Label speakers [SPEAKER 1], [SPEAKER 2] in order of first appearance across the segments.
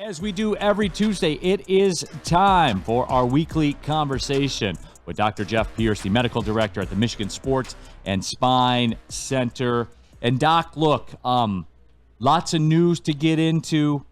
[SPEAKER 1] As we do every Tuesday, it is time for our weekly conversation with Dr. Jeff Pierce, the medical director at the Michigan Sports and Spine Center. And Doc, look, lots of news to get into.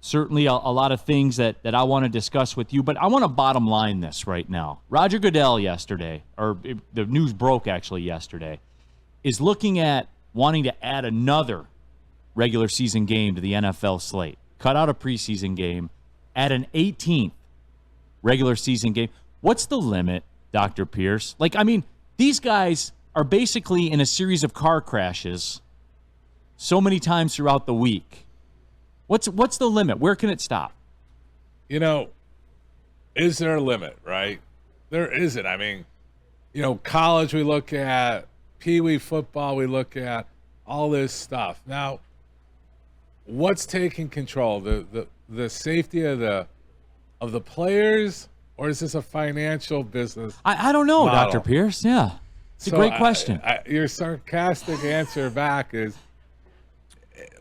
[SPEAKER 1] Certainly a lot of things that I want to discuss with you, but I want to bottom line this right now. Roger Goodell yesterday, the news broke actually yesterday, is looking at wanting to add another regular season game to the NFL slate. Cut out a preseason game, add an 18th regular season game. What's the limit, Dr. Pierce? These guys are basically in a series of car crashes so many times throughout the week. What's the limit? Where can it stop?
[SPEAKER 2] Is there a limit, right? There isn't. College we look at, Pee Wee football we look at, all this stuff. Now, what's taking control? The safety of the players, or is this a financial business?
[SPEAKER 1] I don't know,
[SPEAKER 2] model?
[SPEAKER 1] Dr. Pierce. Yeah, it's a great question.
[SPEAKER 2] Your sarcastic answer back is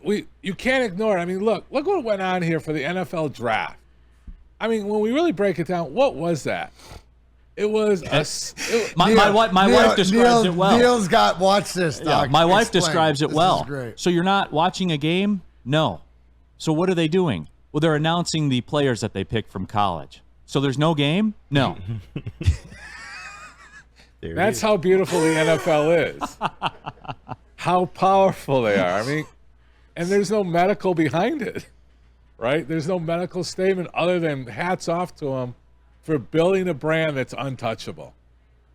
[SPEAKER 2] you can't ignore it. Look what went on here for the NFL draft. When we really break it down, what was that? It was
[SPEAKER 1] my wife describes it well.
[SPEAKER 3] Neil's watch this, Doc.
[SPEAKER 1] Yeah, my wife
[SPEAKER 3] Explain.
[SPEAKER 1] describes it
[SPEAKER 3] This
[SPEAKER 1] well.
[SPEAKER 3] is great.
[SPEAKER 1] So you're not watching a game? No. So what are they doing? Well, they're announcing the players that they picked from college. So there's no game? No.
[SPEAKER 2] That's how beautiful the NFL is. How powerful they are. And there's no medical behind it, right? There's no medical statement other than hats off to them for building a brand that's untouchable,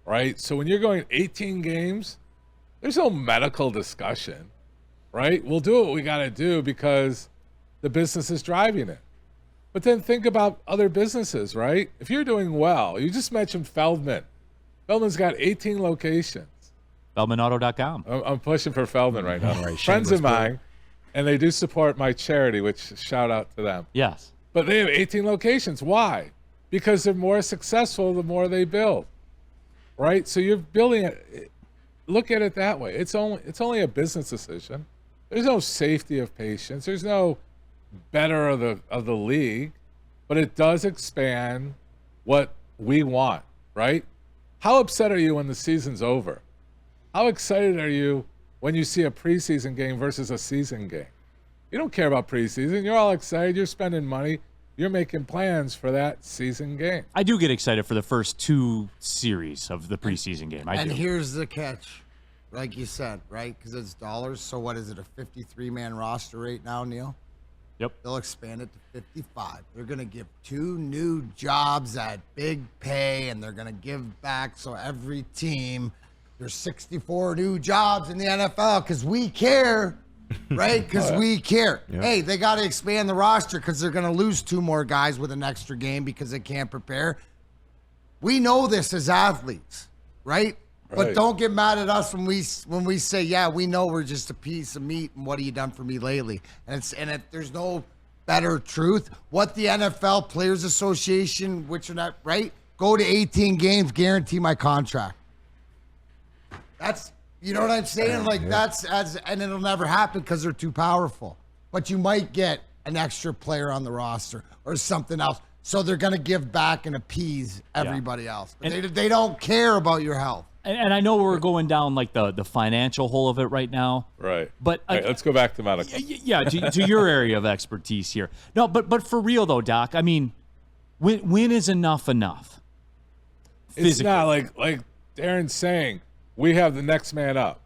[SPEAKER 2] right? So when you're going 18 games, there's no medical discussion, right? We'll do what we got to do because the business is driving it. But then think about other businesses, right? If you're doing well, you just mentioned Feldman. Feldman's got 18 locations.
[SPEAKER 1] FeldmanAuto.com.
[SPEAKER 2] I'm pushing for Feldman right now. Right, friends of mine, and they do support my charity, which shout out to them.
[SPEAKER 1] Yes.
[SPEAKER 2] But they have 18 locations. Why? Because they're more successful the more they build, right? So you're building it. Look at it that way. It's only a business decision. There's no safety of patients. There's no better of the league, but it does expand what we want, right? How upset are you when the season's over? How excited are you when you see a preseason game versus a season game? You don't care about preseason. You're all excited. You're spending money. You're making plans for that season game.
[SPEAKER 1] I do get excited for the first two series of the preseason game.
[SPEAKER 3] And here's the catch, like you said, right? Because it's dollars. So what is it, a 53-man roster right now, Neil?
[SPEAKER 1] Yep.
[SPEAKER 3] They'll expand it to 55. They're going to give 2 new jobs at big pay, and they're going to give back. So every team, there's 64 new jobs in the NFL because we care. Right? Because we care. Yep. Hey, they got to expand the roster because they're going to lose 2 more guys with an extra game because they can't prepare. We know this as athletes, right? But don't get mad at us when we say, yeah, we know we're just a piece of meat, and what have you done for me lately? And if there's no better truth, what the NFL Players Association, which are not, right? Go to 18 games, guarantee my contract. That's... You know what I'm saying? And it'll never happen because they're too powerful. But you might get an extra player on the roster or something else. So they're going to give back and appease everybody else. But they don't care about your health.
[SPEAKER 1] And I know we're going down the financial hole of it right now.
[SPEAKER 2] Right.
[SPEAKER 1] But
[SPEAKER 2] let's go back to medical.
[SPEAKER 1] Yeah, to your area of expertise here. No, but for real though, Doc. When is enough? Physically.
[SPEAKER 2] It's not like Darren's saying. We have the next man up.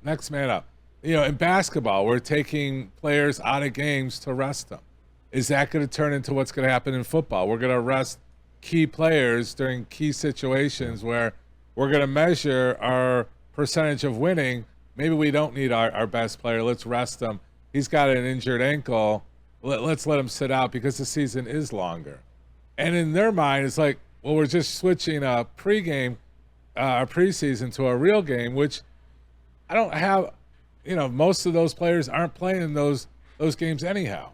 [SPEAKER 2] In basketball, we're taking players out of games to rest them. Is that going to turn into what's going to happen in football? We're going to rest key players during key situations where we're going to measure our percentage of winning. Maybe we don't need our best player. Let's rest him. He's got an injured ankle. Let's let him sit out because the season is longer. And in their mind, it's like, well, we're just switching a pregame a preseason to a real game, which I don't have, most of those players aren't playing in those games anyhow.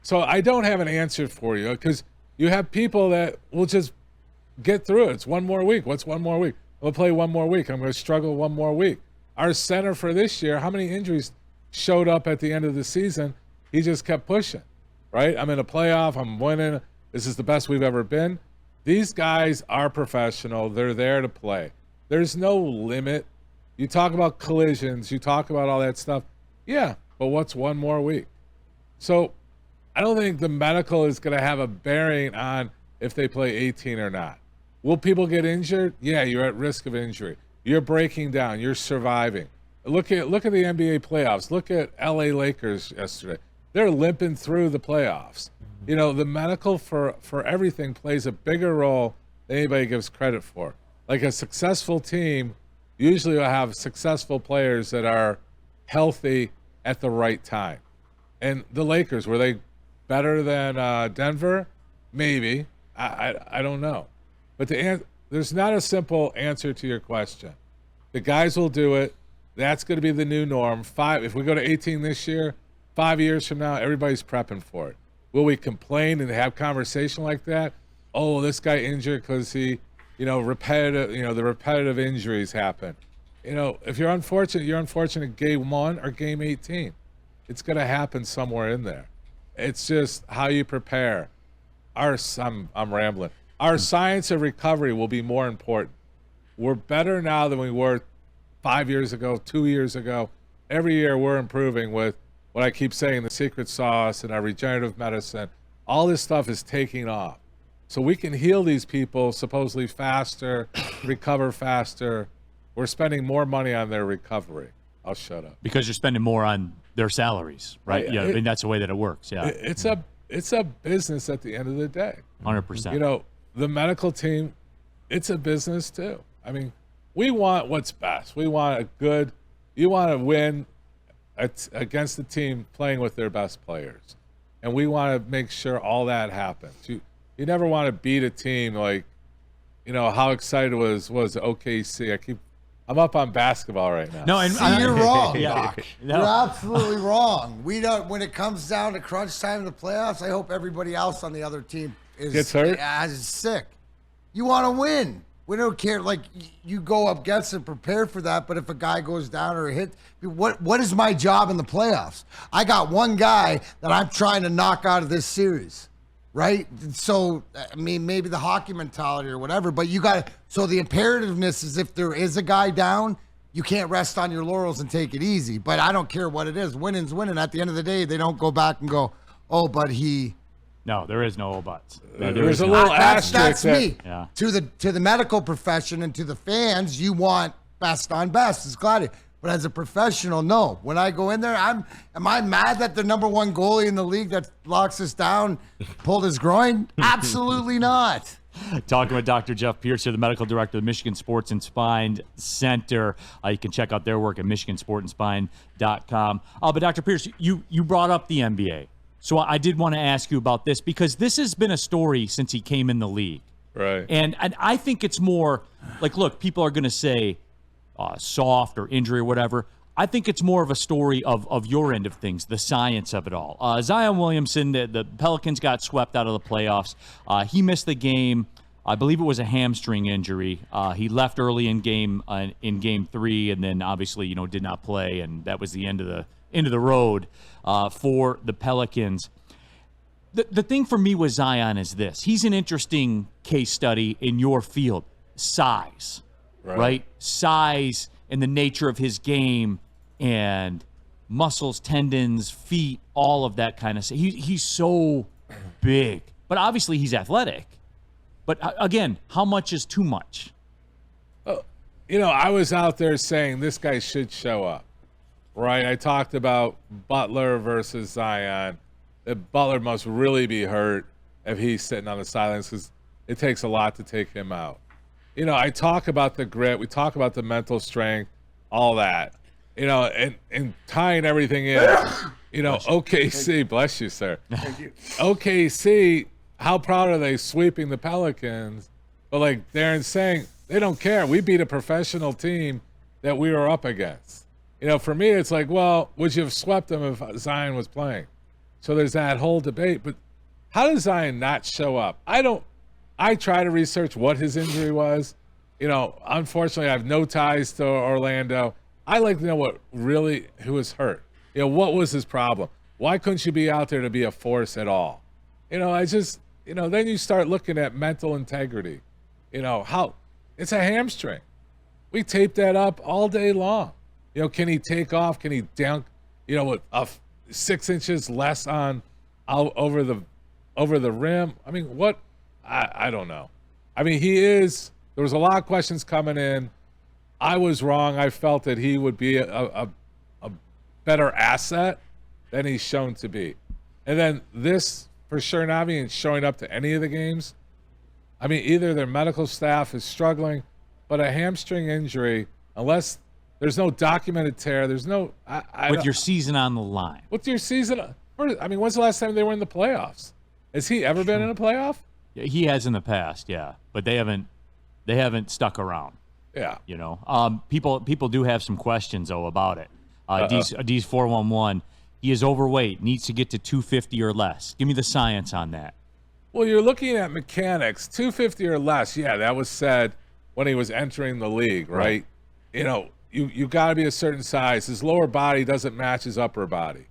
[SPEAKER 2] So I don't have an answer for you because you have people that will just get through it. It's one more week. What's one more week? We'll play one more week. I'm going to struggle one more week. Our center for this year, how many injuries showed up at the end of the season? He just kept pushing. right? I'm in a playoff. I'm winning. This is the best we've ever been. These guys are professional. They're there to play. There's no limit. You talk about collisions. You talk about all that stuff. Yeah, but what's one more week? So I don't think the medical is going to have a bearing on if they play 18 or not. Will people get injured? Yeah, you're at risk of injury. You're breaking down. You're surviving. Look at the NBA playoffs. Look at LA Lakers yesterday. They're limping through the playoffs. You know, the medical for everything plays a bigger role than anybody gives credit for. Like a successful team usually will have successful players that are healthy at the right time. And the Lakers, were they better than Denver? Maybe. I don't know. But there's not a simple answer to your question. The guys will do it. That's going to be the new norm. If we go to 18 this year, 5 years from now, everybody's prepping for it. Will we complain and have conversation like that? Oh, this guy injured because he, the repetitive injuries happen. If you're unfortunate game 1 or game 18. It's going to happen somewhere in there. It's just how you prepare. I'm rambling. Our science of recovery will be more important. We're better now than we were 5 years ago, 2 years ago. Every year we're improving with what I keep saying, the secret sauce and our regenerative medicine. All this stuff is taking off. So we can heal these people supposedly faster, recover faster. We're spending more money on their recovery. I'll shut up.
[SPEAKER 1] Because you're spending more on their salaries, right? Yeah, I mean, that's the way that it works. Yeah,
[SPEAKER 2] it's a business at the end of the day.
[SPEAKER 1] 100%.
[SPEAKER 2] The medical team, it's a business too. I mean, we want what's best. We want you want to win against the team playing with their best players, and we want to make sure all that happens. You never want to beat a team like, how excited was OKC. I'm up on basketball right now.
[SPEAKER 1] No, and
[SPEAKER 3] you're wrong, Doc.
[SPEAKER 1] No.
[SPEAKER 3] You're absolutely wrong. We don't. When it comes down to crunch time in the playoffs, I hope everybody else on the other team
[SPEAKER 2] gets hurt,
[SPEAKER 3] is sick. You want to win. We don't care. Like, you go up against and prepare for that. But if a guy goes down or hit, what is my job in the playoffs? I got one guy that I'm trying to knock out of this series. Right? So, I mean, maybe the hockey mentality or whatever, but so the imperativeness is if there is a guy down, you can't rest on your laurels and take it easy. But I don't care what it is. Winning's winning. At the end of the day, they don't go back and go, oh, but he.
[SPEAKER 1] No, there is no buts.
[SPEAKER 2] There's a little asterisk.
[SPEAKER 3] That's me.
[SPEAKER 1] Yeah.
[SPEAKER 3] To the medical profession and to the fans, you want best on best. It's glad. But as a professional, no. When I go in there, am I mad that the number one goalie in the league that locks us down pulled his groin? Absolutely not.
[SPEAKER 1] Talking with Dr. Jeff Pierce here, the medical director of the Michigan Sports and Spine Center. You can check out their work at michigansportandspine.com. But Dr. Pierce, you brought up the NBA. So I did want to ask you about this because this has been a story since he came in the league.
[SPEAKER 2] Right.
[SPEAKER 1] And I think it's more like, look, people are going to say, soft or injury or whatever. I think it's more of a story of your end of things, the science of it all. Zion Williamson, the Pelicans got swept out of the playoffs. He missed the game. I believe it was a hamstring injury. He left early in game 3, and then obviously did not play, and that was the end of the road for the Pelicans. The thing for me with Zion is this: he's an interesting case study in your field. Size. Right? Size and the nature of his game and muscles, tendons, feet, all of that kind of stuff. He's so big. But obviously he's athletic. But again, how much is too much?
[SPEAKER 2] I was out there saying this guy should show up. Right? I talked about Butler versus Zion. Butler must really be hurt if he's sitting on the sidelines because it takes a lot to take him out. I talk about the grit. We talk about the mental strength, all that, and tying everything in, OKC, bless you, sir.
[SPEAKER 4] Thank you.
[SPEAKER 2] OKC, how proud are they sweeping the Pelicans? But like Darren's saying, they don't care. We beat a professional team that we were up against. For me, it's like, well, would you have swept them if Zion was playing? So there's that whole debate. But how does Zion not show up? I try to research what his injury was. Unfortunately, I have no ties to Orlando. I like to know who was hurt. What was his problem? Why couldn't you be out there to be a force at all? Then you start looking at mental integrity. How it's a hamstring. We tape that up all day long. Can he take off? Can he dunk? With 6 inches less over the rim. I mean, what? I don't know. I mean, there was a lot of questions coming in. I was wrong. I felt that he would be a better asset than he's shown to be. And then this, for sure, not being showing up to any of the games. I mean, either their medical staff is struggling, but a hamstring injury, unless there's no documented tear, there's no...
[SPEAKER 1] With your season on the line.
[SPEAKER 2] With your season... I mean, when's the last time they were in the playoffs? Has he ever been in a playoff?
[SPEAKER 1] Yeah, he has in the past, yeah. But they haven't stuck around.
[SPEAKER 2] Yeah.
[SPEAKER 1] People do have some questions, though, about it. D's 411, he is overweight, needs to get to 250 or less. Give me the science on that.
[SPEAKER 2] Well, you're looking at mechanics, 250 or less. Yeah, that was said when he was entering the league, right? You got to be a certain size. His lower body doesn't match his upper body.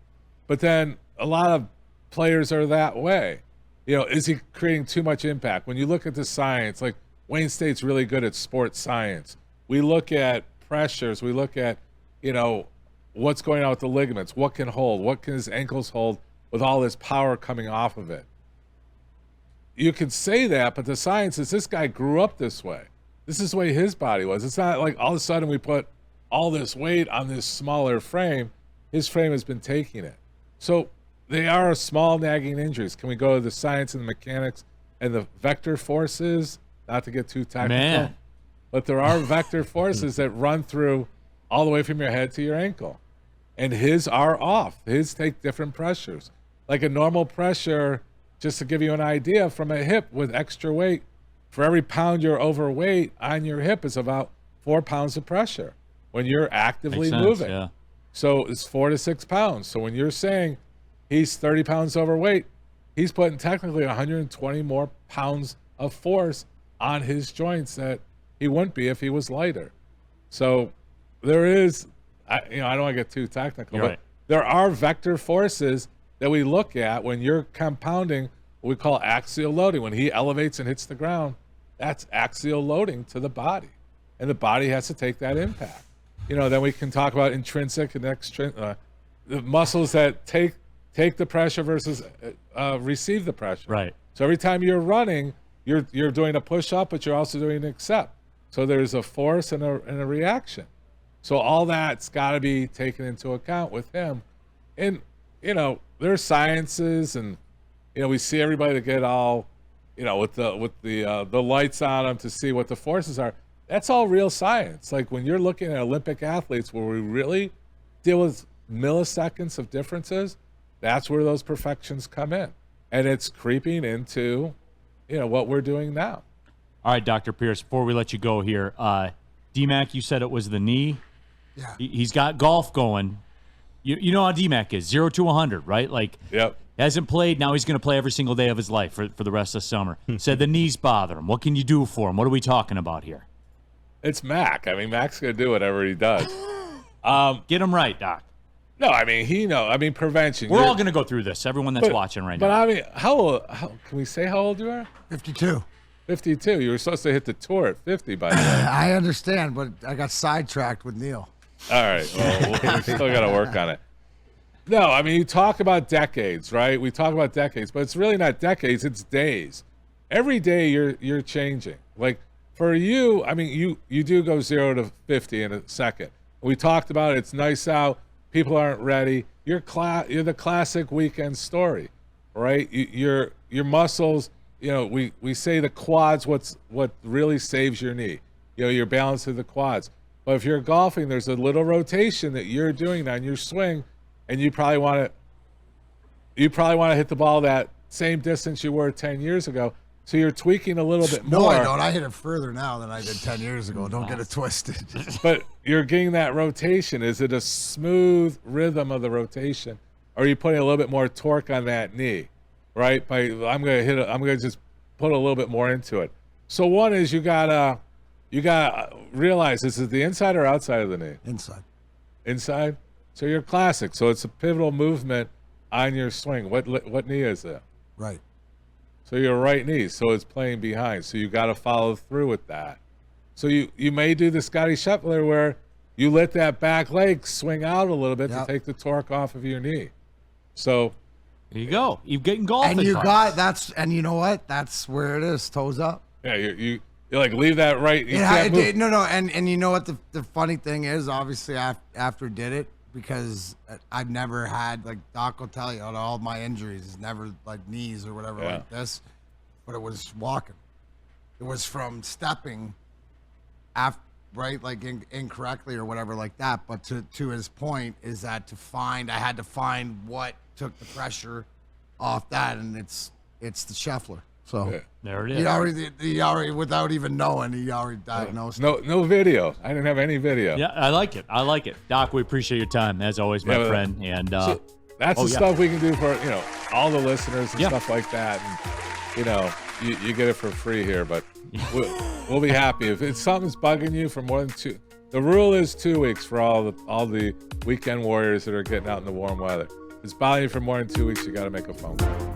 [SPEAKER 2] But then a lot of players are that way. Is he creating too much impact? When you look at the science, like Wayne State's really good at sports science. We look at pressures. We look at, what's going on with the ligaments. What can hold? What can his ankles hold with all this power coming off of it? You could say that, but the science is this guy grew up this way. This is the way his body was. It's not like all of a sudden we put all this weight on this smaller frame. His frame has been taking it. So they are small nagging injuries. Can we go to the science and the mechanics and the vector forces? Not to get too technical.
[SPEAKER 1] Man.
[SPEAKER 2] But there are vector forces that run through all the way from your head to your ankle. And his are off. His take different pressures. Like a normal pressure, just to give you an idea, from a hip with extra weight, for every pound you're overweight on your hip is about 4 pounds of pressure when you're actively moving.
[SPEAKER 1] Yeah.
[SPEAKER 2] So it's 4 to 6 pounds. So when you're saying he's 30 pounds overweight, he's putting technically 120 more pounds of force on his joints that he wouldn't be if he was lighter. So there is, I don't want to get too technical,
[SPEAKER 1] You're
[SPEAKER 2] but
[SPEAKER 1] right.
[SPEAKER 2] there are vector forces that we look at when you're compounding what we call axial loading. When he elevates and hits the ground, that's axial loading to the body. And the body has to take that impact. Then we can talk about intrinsic and extrinsic, the muscles that take the pressure versus receive the pressure.
[SPEAKER 1] Right.
[SPEAKER 2] So every time you're running, you're doing a push-up, but you're also doing an accept. So there's a force and a reaction. So all that's got to be taken into account with him. And, there's sciences, and, we see everybody that get all, with the lights on them to see what the forces are. That's all real science. Like when you're looking at Olympic athletes where we really deal with milliseconds of differences, that's where those perfections come in. And it's creeping into, what we're doing now.
[SPEAKER 1] All right, Dr. Pierce, before we let you go here, DMAC, you said it was the knee.
[SPEAKER 3] Yeah.
[SPEAKER 1] He's got golf going. You know how DMAC is, 0 to 100, right? Like,
[SPEAKER 2] Yep.
[SPEAKER 1] hasn't played. Now he's going to play every single day of his life for the rest of summer. Said the knees bother him. What can you do for him? What are we talking about here?
[SPEAKER 2] It's Mac. I mean, Mac's going to do whatever he does.
[SPEAKER 1] Get him right, Doc.
[SPEAKER 2] No, I mean, prevention.
[SPEAKER 1] We're all going to go through this, everyone that's watching right
[SPEAKER 2] but
[SPEAKER 1] now.
[SPEAKER 2] I mean, how old, can we say how old you are?
[SPEAKER 3] 52.
[SPEAKER 2] 52. You were supposed to hit the tour at 50 by now.
[SPEAKER 3] I understand, but I got sidetracked with Neil.
[SPEAKER 2] All right. Well, we still got to work on it. No, I mean, you talk about decades, right? We talk about decades, but it's really not decades. It's days. Every day you're changing. Like for you, I mean, you do go 0 to 50 in a second. We talked about it. It's nice out. People aren't ready. You're the classic weekend story, right? Your muscles. We say the quads. What really saves your knee? Your balance of the quads. But if you're golfing, there's a little rotation that you're doing on your swing, and you probably want to hit the ball that same distance you were 10 years ago. So you're tweaking a little bit more.
[SPEAKER 3] No, I don't. I hit it further now than I did 10 years ago. Don't get it twisted.
[SPEAKER 2] But you're getting that rotation. Is it a smooth rhythm of the rotation? Or are you putting a little bit more torque on that knee, right? I'm going to just put a little bit more into it. So one is you gotta realize, is it the inside or outside of the knee?
[SPEAKER 3] Inside.
[SPEAKER 2] Inside? So you're classic. So it's a pivotal movement on your swing. What knee is it?
[SPEAKER 3] Right.
[SPEAKER 2] So your right knee. So it's playing behind. So you got to follow through with that. So you may do the Scotty Scheffler where you let that back leg swing out a little bit to take the torque off of your knee. So
[SPEAKER 1] there you go. You're getting golf.
[SPEAKER 3] And you know what? That's where it is. Toes up.
[SPEAKER 2] Yeah, you like leave that right. You can't move.
[SPEAKER 3] No. And you know what the funny thing is? Obviously, after did it, because I've never had, like Doc will tell you, out of all my injuries, it's never like knees or whatever like this, but it was walking. It was from stepping, right, like incorrectly or whatever like that. But to his point is that I had to find what took the pressure off that, and it's the Scheffler. So
[SPEAKER 1] there it is.
[SPEAKER 3] He already without even knowing, he already diagnosed.
[SPEAKER 2] No video. I didn't have any video.
[SPEAKER 1] Yeah, I like it. Doc, we appreciate your time as always, my friend. And
[SPEAKER 2] so that's the stuff we can do for all the listeners and stuff like that. And you get it for free here, but we'll be happy if something's bugging you for more than 2. The rule is 2 weeks for all the weekend warriors that are getting out in the warm weather. If it's bothering you for more than 2 weeks, you got to make a phone call.